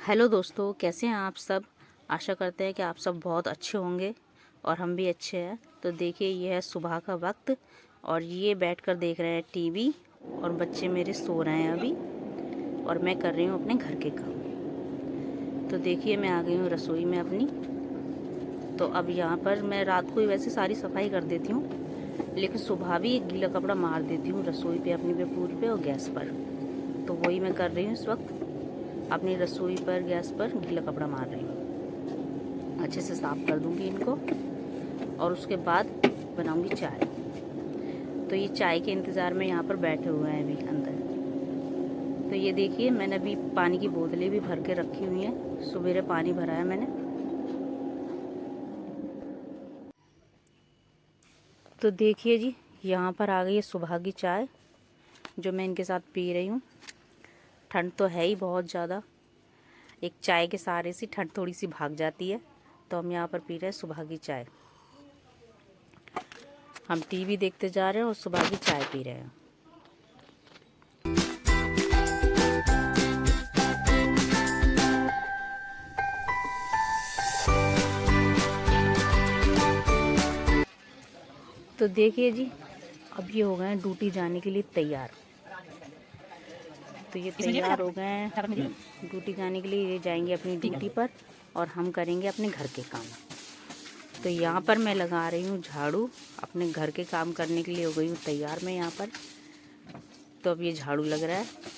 Hello दोस्तों, कैसे हैं आप सब। आशा करते हैं कि आप सब बहुत अच्छे होंगे और हम भी अच्छे हैं। तो देखिए, ये है सुबह का वक्त और ये बैठकर देख रहे हैं टीवी और बच्चे मेरे सो रहे हैं अभी और मैं कर रही हूँ अपने घर के काम। तो देखिए, मैं आ गई हूँ रसोई में अपनी। तो अब यहाँ पर मैं रात को ही वैसे सारी सफाई कर देती हूँ, लेकिन सुबह भी एक गीला कपड़ा मार देती हूँ रसोई पे अपनी पे पूरी पे और गैस पर। तो वही मैं कर रही हूँ इस वक्त, अपनी रसोई पर गैस पर गीला कपड़ा मार रही हूँ। अच्छे से साफ़ कर दूँगी इनको और उसके बाद बनाऊँगी चाय। तो ये चाय के इंतज़ार में यहाँ पर बैठे हुए हैं अभी अंदर। तो ये देखिए, मैंने अभी पानी की बोतलें भी भर के रखी हुई हैं। सवेरे पानी भरा है मैंने। तो देखिए जी, यहाँ पर आ गई है सुबह की चाय जो मैं इनके साथ पी रही हूँ। ठंड तो है ही बहुत ज़्यादा, एक चाय के सहारे से ठंड थोड़ी सी भाग जाती है। तो हम यहाँ पर पी रहे हैं सुबह की चाय। हम टीवी देखते जा रहे हैं और सुबह की चाय पी रहे हैं। तो देखिए जी, अब ये हो गए हैं ड्यूटी जाने के लिए तैयार। तो ये तैयार हो गए हैं ड्यूटी जाने के लिए। ये जाएंगे अपनी ड्यूटी पर और हम करेंगे अपने घर के काम। तो यहाँ पर मैं लगा रही हूँ झाड़ू। अपने घर के काम करने के लिए हो गई हूँ तैयार मैं यहाँ पर। तो अब ये झाड़ू लग रहा है।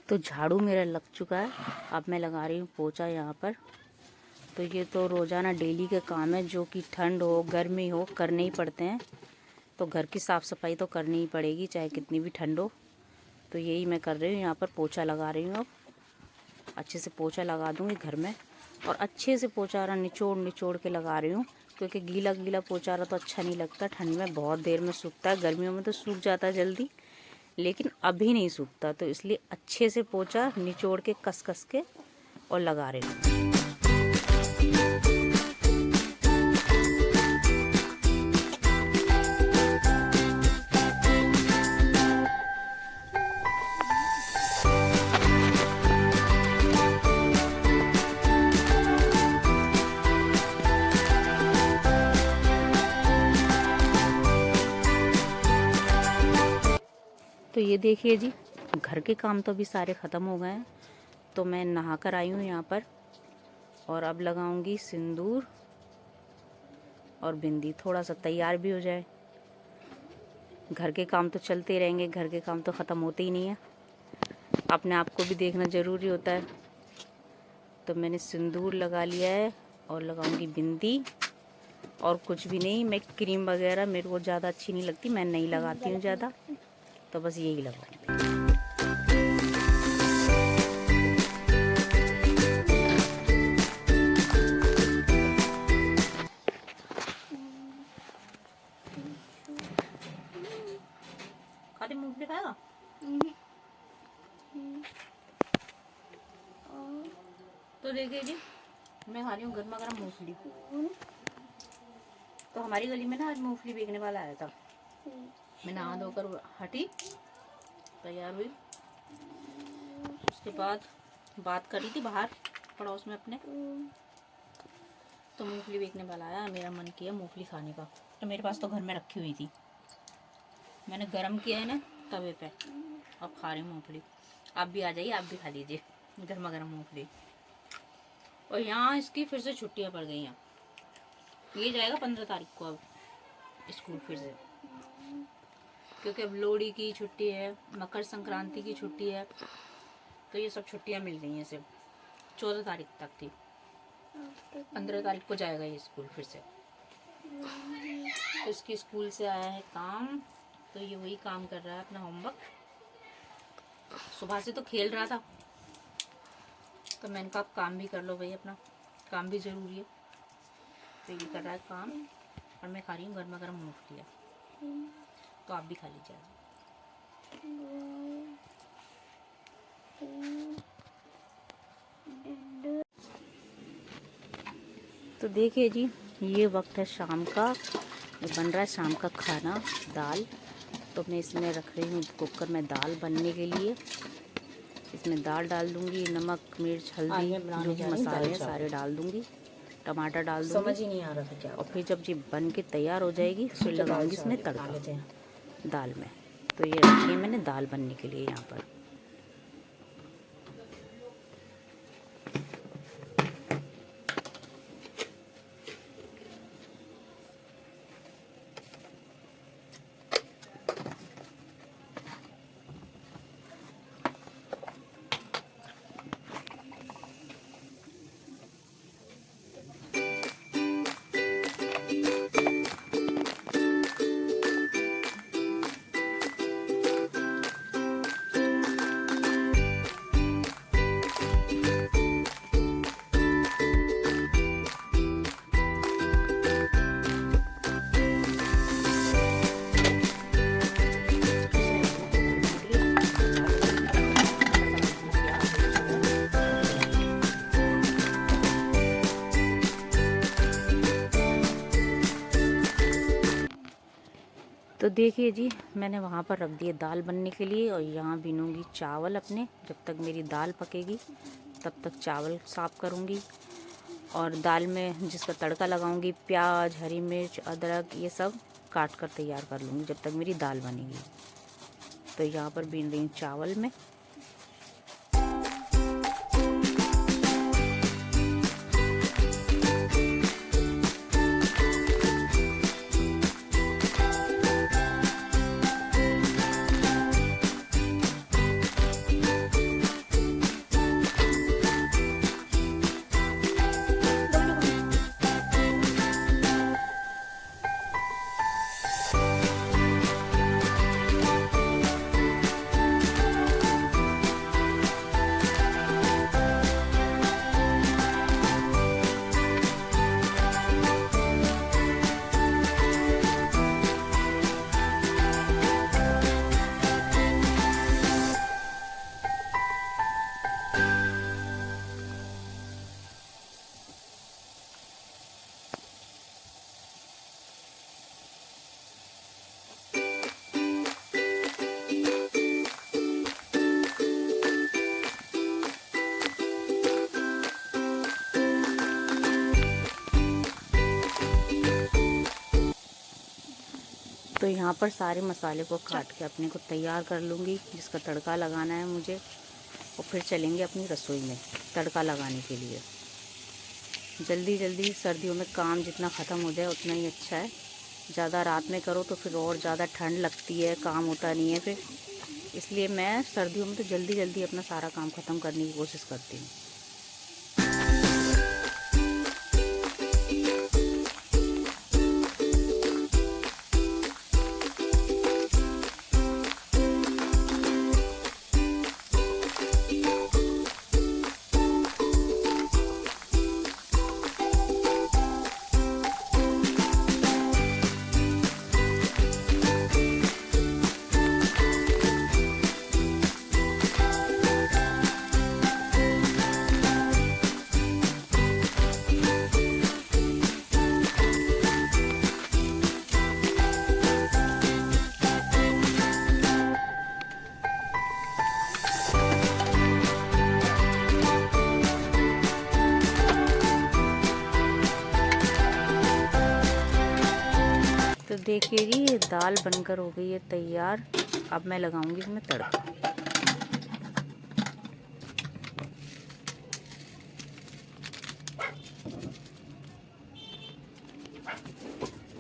तो झाड़ू मेरा लग चुका है। अब मैं लगा रही हूँ पोछा यहाँ पर। तो ये तो रोज़ाना डेली के काम है, जो कि ठंड हो गर्मी हो करने ही पड़ते हैं। तो घर की साफ़ सफाई तो करनी ही पड़ेगी चाहे कितनी भी ठंड हो। तो यही मैं कर रही हूँ, यहाँ पर पोछा लगा रही हूँ। अब अच्छे से पोछा लगा दूँगी घर में और अच्छे से पोछा निचोड़ निचोड़ के लगा रही हूँ, क्योंकि गीला गीला पोछा तो अच्छा नहीं लगता। ठंड में बहुत देर में सूखता है, गर्मियों में तो सूख जाता है जल्दी, लेकिन अभी नहीं सूखता। तो इसलिए अच्छे से पोछा निचोड़ के कस कस के और लगा रही हूँ। तो ये देखिए जी, घर के काम तो अभी सारे ख़त्म हो गए हैं। तो मैं नहा कर आई हूँ यहाँ पर और अब लगाऊंगी सिंदूर और बिंदी, थोड़ा सा तैयार भी हो जाए। घर के काम तो चलते रहेंगे, घर के काम तो ख़त्म होते ही नहीं है। अपने आप को भी देखना ज़रूरी होता है। तो मैंने सिंदूर लगा लिया है और लगाऊंगी बिंदी। और कुछ भी नहीं, मैं क्रीम वगैरह मेरे को ज़्यादा अच्छी नहीं लगती, मैं नहीं लगाती हूँ ज़्यादा। तो बस यही लगाऊंगी। खाते मूंगफली खाएगा? तो देखिए जी, मैं खा रही हूँ गर्मा गर्म मूंगफली। तो हमारी गली में ना आज मूंगफली बेचने वाला आया था। मैं नहा धोकर हटी, तैयार हुई, उसके बाद बात करी थी बाहर पड़ोस में अपने। तो मूंगफली बेचने वाला आया, मेरा मन किया मूंगफली खाने का। तो मेरे पास तो घर में रखी हुई थी, मैंने गरम किया है ना तवे पे, अब खा रही हूँ मूंगफली। आप भी आ जाइए, आप भी खा लीजिए गर्मा गर्म मूंगफली। और यहाँ इसकी फिर से छुट्टियाँ पड़ गई हैं। ये जाएगा 15 तारीख को अब स्कूल फिर से, क्योंकि अब लोहड़ी की छुट्टी है, मकर संक्रांति की छुट्टी है। तो ये सब छुट्टियाँ मिल रही हैं सिर्फ। 14 तारीख तक थी, 15 तारीख को जाएगा ये स्कूल फिर से। तो इसके स्कूल से आया है काम तो ये वही काम कर रहा है अपना होमवर्क। सुबह से तो खेल रहा था, तो मैंने कहा काम भी कर लो भाई, अपना काम भी ज़रूरी है। तो ये कर रहा है काम और मैं खा रही हूँ गर्मा गर्म मूंगफलियाँ। तो आप भी खा लीजिए। तो देखिए जी, ये वक्त है शाम का, ये बन रहा है शाम का खाना, दाल। तो मैं इसमें रख रही हूँ कुकर में दाल बनने के लिए। इसमें दाल डाल दूँगी, नमक मिर्च हल्दी जो भी मसाले हैं सारे डाल दूँगी, टमाटर डाल दूँगी। समझ ही नहीं आ रहा था क्या। और फिर जब ये बन के तैयार हो जाएगी फिर लगाऊंगी इसमें तड़का दाल में। तो ये रखी है मैंने दाल बनने के लिए यहाँ पर। तो देखिए जी, मैंने वहाँ पर रख दिए दाल बनने के लिए और यहाँ बीनूंगी चावल अपने। जब तक मेरी दाल पकेगी तब तक चावल साफ़ करूँगी और दाल में जिसका तड़का लगाऊंगी प्याज हरी मिर्च अदरक ये सब काट कर तैयार कर लूँगी जब तक मेरी दाल बनेगी। तो यहाँ पर बीन रही हूँ चावल में। तो यहाँ पर सारे मसाले को काट के अपने को तैयार कर लूँगी जिसका तड़का लगाना है मुझे। और फिर चलेंगे अपनी रसोई में तड़का लगाने के लिए। जल्दी जल्दी सर्दियों में काम जितना ख़त्म हो जाए उतना ही अच्छा है। ज़्यादा रात में करो तो फिर और ज़्यादा ठंड लगती है, काम होता नहीं है फिर। इसलिए मैं सर्दियों में तो जल्दी जल्दी अपना सारा काम ख़त्म करने की कोशिश करती हूँ। तो देखिए जी, ये दाल बनकर हो गई है तैयार। अब मैं लगाऊंगी इसमें तड़का।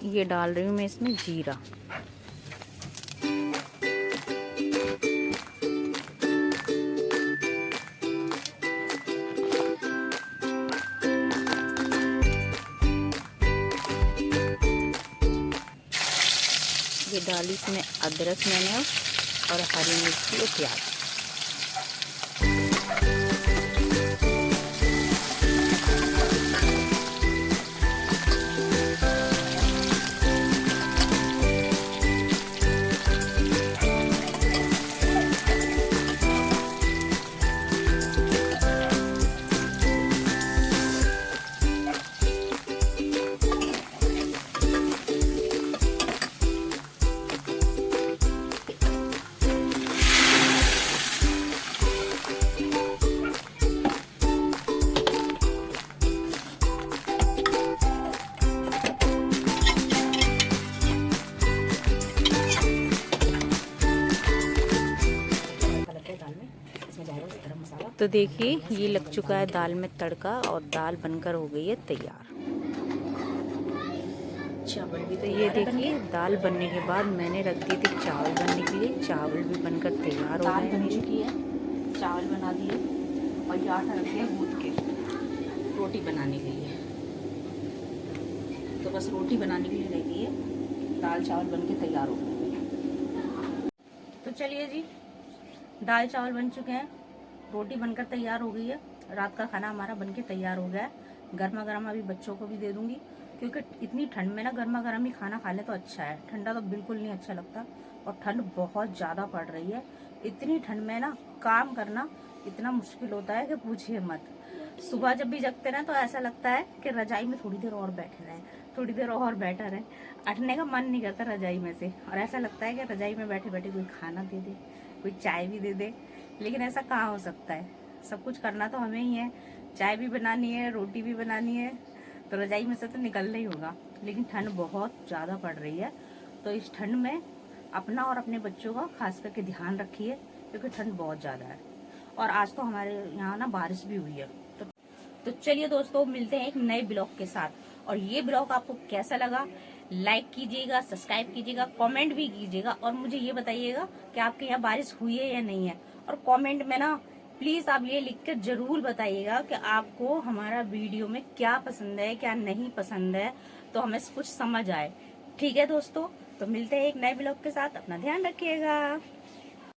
ये डाल रही हूँ मैं इसमें जीरा। ये ये डाली इसमें अदरक मैंने और हरी मिर्ची और प्याज। तो देखिए ये लग चुका है दाल में तड़का और दाल बनकर हो गई है तैयार। चावल भी तो ये देखिए दाल बनने के बाद मैंने रख दी थी चावल बनने के लिए। चावल भी बनकर तैयार हो गए बन चुकी है। चावल बना दिए और ये आटा रख दिया गूंथ के रोटी बनाने के लिए। तो बस रोटी बनाने के लिए रह गई है। दाल चावल बन के तैयार हो गए। तो चलिए जी, दाल चावल बन चुके हैं, रोटी बनकर तैयार हो गई है। रात का खाना हमारा बनके तैयार हो गया है। गर्मा गर्म अभी बच्चों को भी दे दूंगी, क्योंकि इतनी ठंड में ना गर्मा गर्म ही खाना खा ले तो अच्छा है। ठंडा तो बिल्कुल नहीं अच्छा लगता और ठंड बहुत ज़्यादा पड़ रही है। इतनी ठंड में ना काम करना इतना मुश्किल होता है कि पूछिए मत। सुबह जब भी जगते ना तो ऐसा लगता है कि रजाई में थोड़ी देर और बैठे रहें, थोड़ी देर और बैठा रहें। उठने का मन नहीं करता रजाई में से, और ऐसा लगता है कि रजाई में बैठे बैठे कोई खाना दे दे, कोई चाय भी दे दे। लेकिन ऐसा कहाँ हो सकता है, सब कुछ करना तो हमें ही है। चाय भी बनानी है, रोटी भी बनानी है, तो रजाई में से तो निकलना ही होगा। लेकिन ठंड बहुत ज़्यादा पड़ रही है, तो इस ठंड में अपना और अपने बच्चों का खास करके ध्यान रखिए, क्योंकि ठंड बहुत ज़्यादा है। और आज तो हमारे यहाँ ना बारिश भी हुई है। तो चलिए दोस्तों, मिलते हैं एक नए ब्लॉग के साथ। और ये ब्लॉग आपको कैसा लगा लाइक कीजिएगा, सब्सक्राइब कीजिएगा, कमेंट भी कीजिएगा और मुझे ये बताइएगा कि आपके यहाँ बारिश हुई है या नहीं है। और कमेंट में ना प्लीज आप ये लिख कर जरूर बताइएगा कि आपको हमारा वीडियो में क्या पसंद है, क्या नहीं पसंद है, तो हमें कुछ समझ आए। ठीक है दोस्तों, तो मिलते हैं एक नए ब्लॉग के साथ। अपना ध्यान रखिएगा।